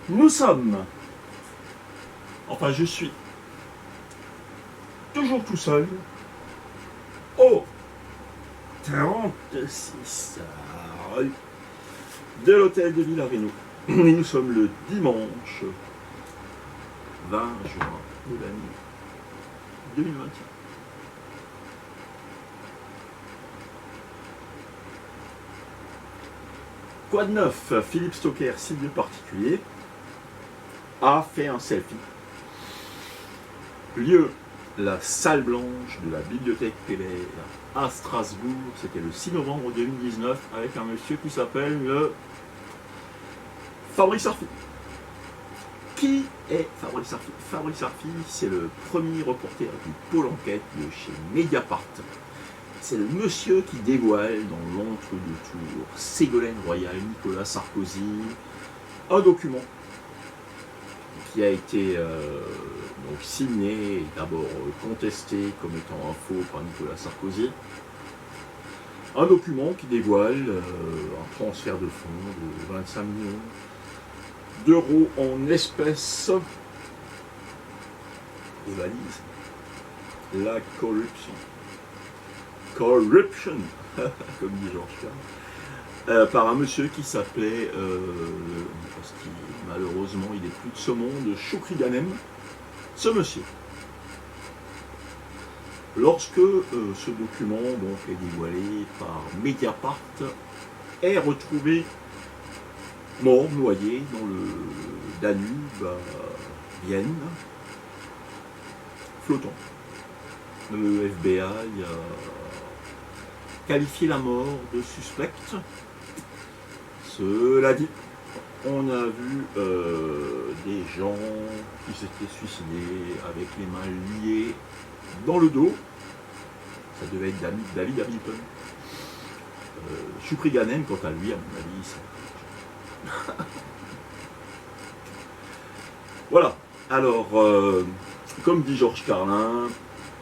Nous sommes, enfin je suis, toujours tout seul, au 36 rue de l'hôtel de Villarino. Et nous sommes le dimanche 20 juin de l'année 2021. Quoi de neuf? Philippe Stocker, cible particulier, a fait un selfie. Lieu, la salle blanche de la bibliothèque Keller à Strasbourg. C'était le 6 novembre 2019 avec un monsieur qui s'appelle le Fabrice Arfi. Qui est Fabrice Arfi? Fabrice Arfi, c'est le premier reporter du pôle enquête de chez Mediapart. C'est le monsieur qui dévoile dans l'entre-deux-tours Ségolène Royal, Nicolas Sarkozy, un document qui a été donc signé et d'abord contesté comme étant un faux par Nicolas Sarkozy. Un document qui dévoile un transfert de fonds de 25 millions d'euros en espèces et valise. La corruption. Corruption, comme dit Georges Carl, par un monsieur qui s'appelait, parce qu'il malheureusement il est plus de ce monde, Choukri Ghanem, ce monsieur. Lorsque ce document donc, est dévoilé par Mediapart, est retrouvé mort, noyé dans le Danube à Vienne, flottant. Le FBI a qualifié la mort de suspecte. Cela dit, on a vu des gens qui s'étaient suicidés avec les mains liées dans le dos. Ça devait être David Hamilton. Choukri Ghanem, quant à lui, à mon avis, ça... Voilà. Alors, comme dit Georges Carlin,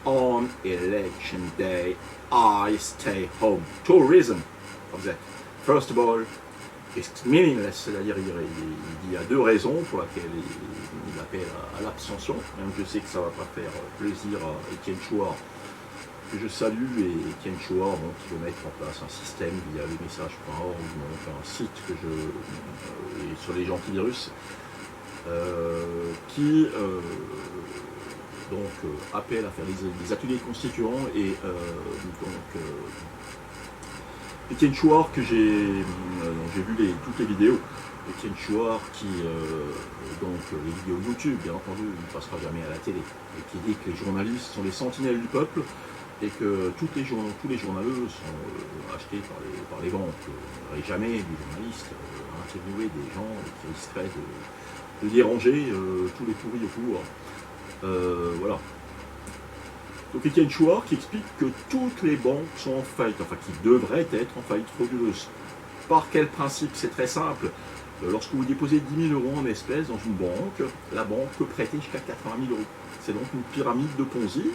on election day, I stay home. Tourism. First of all, it's meaningless. C'est-à-dire, il y a deux raisons pour lesquelles il appelle à l'abstention. Même je sais que ça ne va pas faire plaisir à Étienne Chouard, que je salue, et Étienne Chouard, bon, qui veut mettre en place un système via lesmessages.org, donc un site que sur les antivirus, qui appelle à faire des ateliers constituants, et Étienne Chouard, que j'ai vu toutes les vidéos. Étienne Chouard qui, les vidéos YouTube, bien entendu, il ne passera jamais à la télé, et qui dit que les journalistes sont les sentinelles du peuple, et que tous les journaleux sont achetés par les banques. Et jamais les journalistes interviewer des gens qui risqueraient de déranger tous les pourris au pouvoir. Voilà. Donc Étienne Chouard qui explique que toutes les banques sont en faillite, enfin qui devraient être en faillite frauduleuse. Par quel principe? C'est très simple. Lorsque vous déposez 10 000 euros en espèces dans une banque, la banque peut prêter jusqu'à 80 000 euros. C'est donc une pyramide de Ponzi,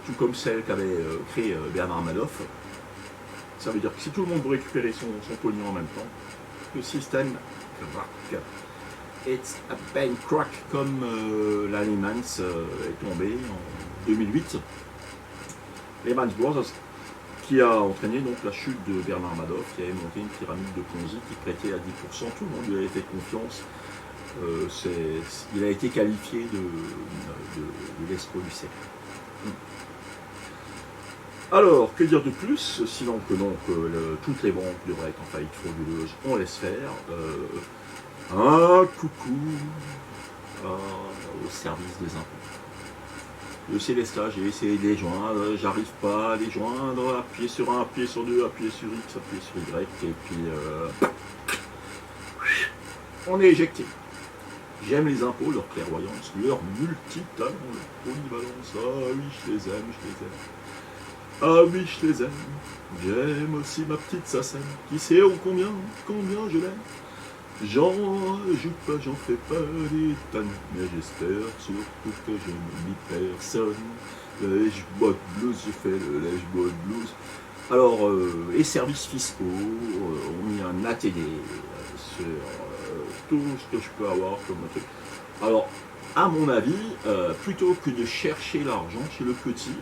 tout comme celle qu'avait créée Bernard Madoff. Ça veut dire que si tout le monde veut récupérer son pognon en même temps, le système craque. It's a bank crack, comme la Lehman est tombée en 2008. Lehman Brothers, qui a entraîné donc la chute de Bernard Madoff, qui avait monté une pyramide de Ponzi qui prêtait à 10%, tout le monde lui avait fait confiance. Il a été qualifié de l'escroc du siècle. Alors, que dire de plus, sinon que toutes les banques devraient être en faillite frauduleuse, on laisse faire. Un coucou au service des impôts. Le Célestat, j'ai essayé de les joindre, j'arrive pas à les joindre, appuyer sur 1, appuyer sur 2, appuyer sur X, appuyer sur Y, et puis on est éjecté. J'aime les impôts, leur clairvoyance, leur multitalent, leur polyvalence. Ah oui, je les aime. Ah oui, je les aime. J'aime aussi ma petite Sassène, qui sait combien je l'aime. J'en ajoute pas, j'en fais pas des tonnes, mais j'espère surtout que je n'oublie personne. Le lèche-botte blues, je fais le lèche-botte blues. Alors, les services fiscaux ont mis un ATD sur tout ce que je peux avoir comme truc. Alors, à mon avis, plutôt que de chercher l'argent chez le petit,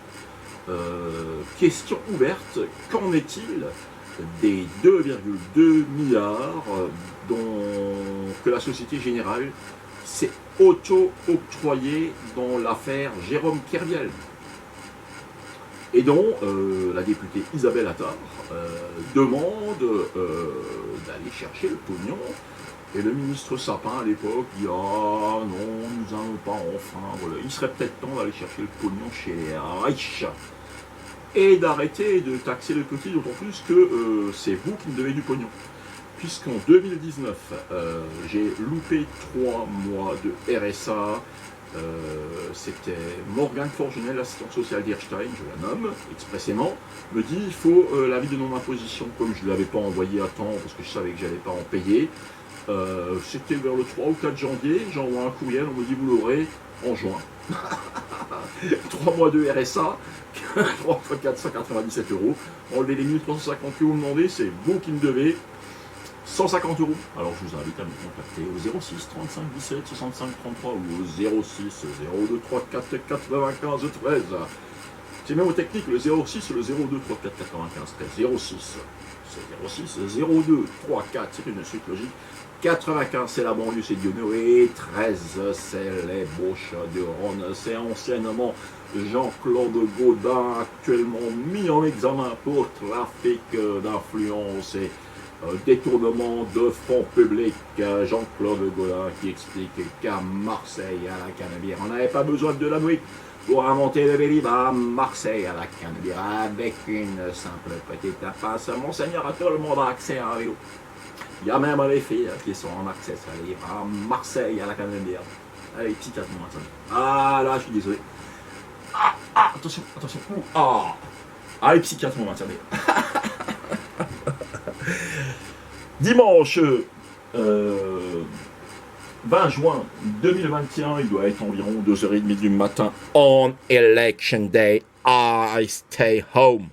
question ouverte, qu'en est-il des 2,2 milliards que la Société Générale s'est auto-octroyé dans l'affaire Jérôme Kerviel, et dont la députée Isabelle Attard demande d'aller chercher le pognon. Et le ministre Sapin, à l'époque, dit « Ah non, nous n'allons pas enfreindre. Il serait peut-être temps d'aller chercher le pognon chez les riches. » Et d'arrêter de taxer le petit, d'autant plus que c'est vous qui me devez du pognon. Puisqu'en 2019, j'ai loupé 3 mois de RSA. C'était Morgane Forgenel, l'assistante sociale d'Hirstein, je la nomme expressément, me dit il faut l'avis de non-imposition, comme je ne l'avais pas envoyé à temps parce que je savais que je n'allais pas en payer. C'était vers le 3 ou 4 janvier, j'envoie un courriel, on me dit vous l'aurez en juin. 3 mois de RSA, 3 fois 497 €. Enlevez les 1350 que vous me demandez, c'est vous qui me devez 150 €. Alors je vous invite à me contacter au 06 35 17 65 33 ou au 06 02 34 95 13. C'est même au technique le 06 le 02 34 95 13. 06 c'est 06 02 34, c'est une suite logique. 95 c'est la banlieue, c'est Dionneau, et 13 c'est les Beauchats de Rhône. C'est anciennement Jean-Claude Gaudin, actuellement mis en examen pour trafic d'influence et détournement de fonds publics. Jean-Claude Gaudin qui explique qu'à Marseille, à la Canebière, on n'avait pas besoin de la nuit pour inventer le Vélib à Marseille, à la Canebière, avec une simple petite impasse. Monseigneur a tout le monde a accès à un vélo. Il y a même les filles qui sont en accès à Marseille, à la Canebière. Allez, psychiatrement, attendez. Ah là, je suis désolé. Attention, attention. Allez, psychiatrement, attendez. Dimanche 20 juin 2021, il doit être environ 2h30 du matin. On election day, I stay home.